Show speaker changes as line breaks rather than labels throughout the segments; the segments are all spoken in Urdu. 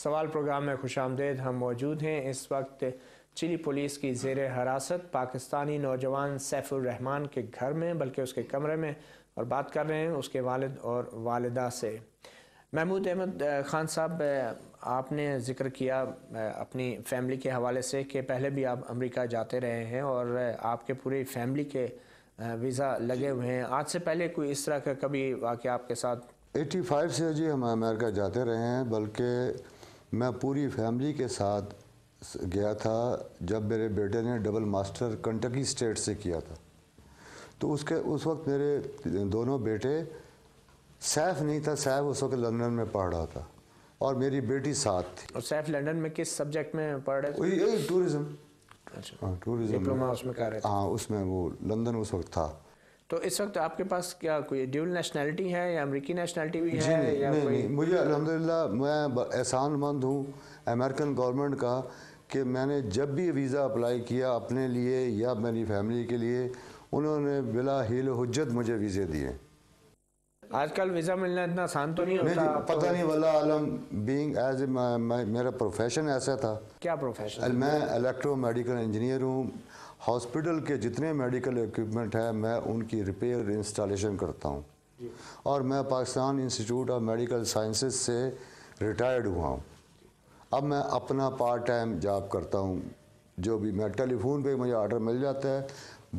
سوال پروگرام میں خوش آمدید. ہم موجود ہیں اس وقت چلی پولیس کی زیر حراست پاکستانی نوجوان سیف الرحمان کے گھر میں بلکہ اس کے کمرے میں، اور بات کر رہے ہیں اس کے والد اور والدہ سے. محمود احمد خان صاحب، آپ نے ذکر کیا اپنی فیملی کے حوالے سے کہ پہلے بھی آپ امریکہ جاتے رہے ہیں اور آپ کے پوری فیملی کے ویزا لگے ہوئے ہیں. آج سے پہلے کوئی اس طرح کا کبھی واقعہ آپ کے ساتھ؟
85 سے جی ہم امریکہ جاتے رہے ہیں، بلکہ میں پوری فیملی کے ساتھ گیا تھا جب میرے بیٹے نے ڈبل ماسٹر کنٹکی اسٹیٹ سے کیا تھا. تو اس وقت میرے دونوں بیٹے، سیف نہیں تھا، سیف اس وقت لندن میں پڑھ رہا تھا اور میری بیٹی ساتھ تھی.
اور سیف لندن میں کس سبجیکٹ میں پڑھ رہے تھے؟
یہی ٹورزم.
اچھا،
ٹورزم
ڈپلوما اس میں کر رہے تھے.
ہاں، اس میں وہ لندن اس وقت تھا.
تو اس وقت آپ کے پاس کیا کوئی ڈیول نیشنلٹی ہے یا امریکی نیشنلٹی بھی ہے؟
جی نہیں، مجھے الحمدللہ میں احسان مند ہوں امریکن گورنمنٹ کا کہ میں نے جب بھی ویزا اپلائی کیا اپنے لیے یا میری فیملی کے لیے، انہوں نے بلا حیل و حجت مجھے ویزے دیے.
آج کل ویزا ملنا اتنا آسان تو نہیں ہوتا.
پتہ نہیں، واللہ عالم، بینگ ایز میرا پروفیشن ایسا تھا.
کیا پروفیشن؟
میں الیکٹرو میڈیکل انجینئر ہوں. ہاسپٹل کے جتنے میڈیکل ایکوپمنٹ ہیں میں ان کی ریپیئر انسٹالیشن کرتا ہوں. اور میں Pakistan institute of medical sciences سے ریٹائرڈ ہوا ہوں. اب میں اپنا پارٹ ٹائم جاب کرتا ہوں، جو بھی میں ٹیلی فون پہ مجھے آرڈر مل جاتا ہے.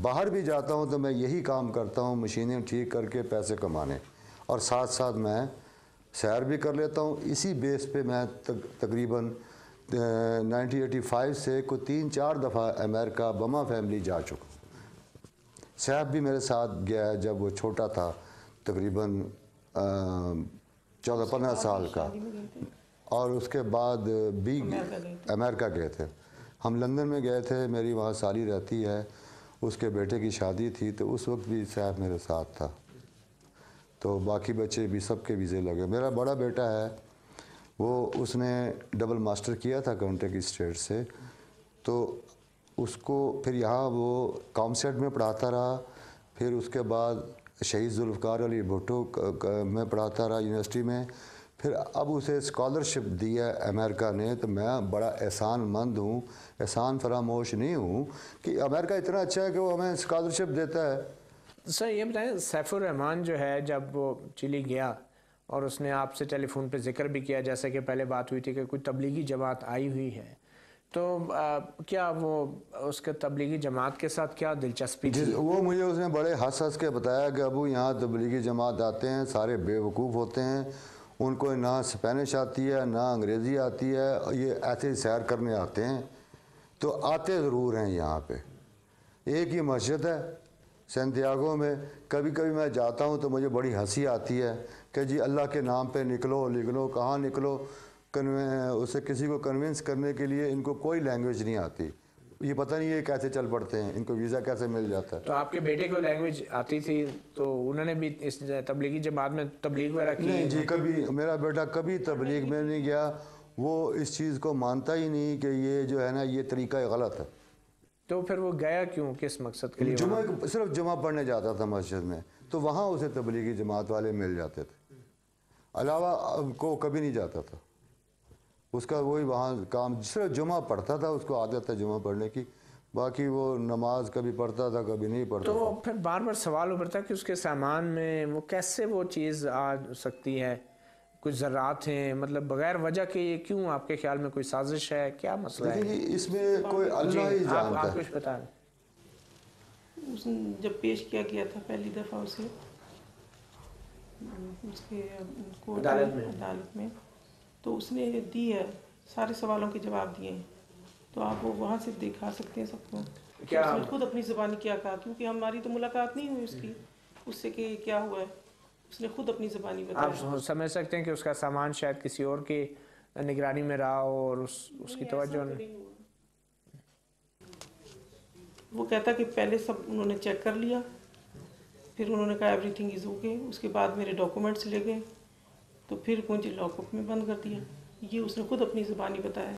باہر بھی جاتا ہوں تو میں یہی کام کرتا ہوں، مشینیں ٹھیک کر کے پیسے کمانے، اور ساتھ ساتھ میں سیر بھی کر لیتا ہوں. اسی بیس پہ میں تقریباً 1985 سے کوئی 3-4 دفعہ امریکہ بما فیملی جا چکا. سیف بھی میرے ساتھ گیا ہے جب وہ چھوٹا تھا، تقریباً 14-15 سال کا، اور اس کے بعد بھی امریکہ گئے تھے. ہم لندن میں گئے تھے، میری وہاں سالی رہتی ہے، اس کے بیٹے کی شادی تھی تو اس وقت بھی سیف میرے ساتھ تھا. تو باقی بچے بھی سب کے ویزے لگے. میرا بڑا بیٹا ہے، اس نے ڈبل ماسٹر کیا تھا کنٹکی اسٹیٹ سے، تو اس کو پھر یہاں وہ کامسیٹ میں پڑھاتا رہا. پھر اس کے بعد شہید ذوالفقار علی بھٹو میں پڑھاتا رہا یونیورسٹی میں. پھر اب اسے اسکالرشپ دی ہے امریکہ نے. تو میں بڑا احسان مند ہوں، احسان فراموش نہیں ہوں کہ امریکہ اتنا اچھا ہے کہ وہ ہمیں اسکالرشپ دیتا ہے.
سر یہ بتائیں، سیف الرحمان جو ہے جب وہ چلی گیا اور اس نے آپ سے ٹیلی فون پہ ذکر بھی کیا، جیسے کہ پہلے بات ہوئی تھی کہ کوئی تبلیغی جماعت آئی ہوئی ہے، تو کیا وہ اس کے تبلیغی جماعت کے ساتھ کیا دلچسپی تھی؟
وہ مجھے اس نے بڑے ہنس کے بتایا کہ ابو یہاں تبلیغی جماعت آتے ہیں، سارے بے وقوف ہوتے ہیں، ان کو نہ اسپینش آتی ہے نہ انگریزی آتی ہے، یہ ایسے سیر کرنے آتے ہیں. تو آتے ضرور ہیں یہاں پہ. ایک ہی مسجد ہے سینتیاگو میں، کبھی کبھی میں جاتا ہوں تو مجھے بڑی ہنسی آتی ہے کہ جی اللہ کے نام پہ نکلو نکلو، کہاں نکلو. اسے کسی کو کنونس کرنے کے لیے ان کو کوئی لینگویج نہیں آتی. یہ پتہ نہیں یہ کیسے چل پڑتے ہیں، ان کو ویزا کیسے مل جاتا ہے.
تو آپ کے بیٹے کو لینگویج آتی تھی تو انہوں نے بھی اس تبلیغی جماعت میں تبلیغ وغیرہ کی؟
نہیں جی، کبھی میرا بیٹا کبھی تبلیغ میں نہیں گیا. وہ اس چیز کو مانتا ہی نہیں کہ یہ جو ہے نا یہ طریقہ غلط ہے.
تو پھر وہ گیا کیوں، کس مقصد کے لیے؟
صرف جمعہ پڑھنے جاتا تھا مسجد میں، تو وہاں اسے تبلیغی جماعت والے مل جاتے تھے. علاوہ کو کبھی نہیں جاتا تھا. اس کا وہی وہاں کام، صرف جمعہ پڑھتا تھا، اس کو عادت ہے جمعہ پڑھنے کی. باقی وہ نماز کبھی پڑھتا تھا کبھی نہیں پڑھتا.
تو پھر بار بار سوال ابھرتا ہے کہ اس کے سامان میں وہ کیسے وہ چیز آ سکتی ہے؟ کچھ ذرات ہیں، مطلب بغیر وجہ کے یہ کیوں؟ آپ کے خیال میں کوئی سازش ہے، کیا مسئلہ ہے؟
اس میں کوئی اللہ ہی جانتا ہے.
آپ کچھ بتائیں.
اس نے جب پیش کیا گیا تھا پہلی دفعہ اسے اس کے عدالت میں، تو اس نے دی ہے، سارے سوالوں کے جواب دیے ہیں. تو آپ وہ وہاں سے دکھا سکتے ہیں سب کو. اس نے خود اپنی زبانی کیا کہا، کیونکہ ہماری تو ملاقات نہیں ہوئی اس سے کہ کیا ہوا ہے. اس نے خود اپنی زبانی بتایا.
آپ سمجھ سکتے ہیں کہ اس کا سامان شاید کسی اور کی نگرانی میں رہا ہو اور اس کی توجہ نہیں.
وہ کہتا کہ پہلے سب انہوں نے چیک کر لیا، پھر انہوں نے کہا ایوری تھنگ از اوکے. اس کے بعد میرے ڈاکومنٹس لے گئے، تو پھر مجھے لاک اپ میں بند کر دیا. یہ اس نے خود اپنی زبانی بتایا.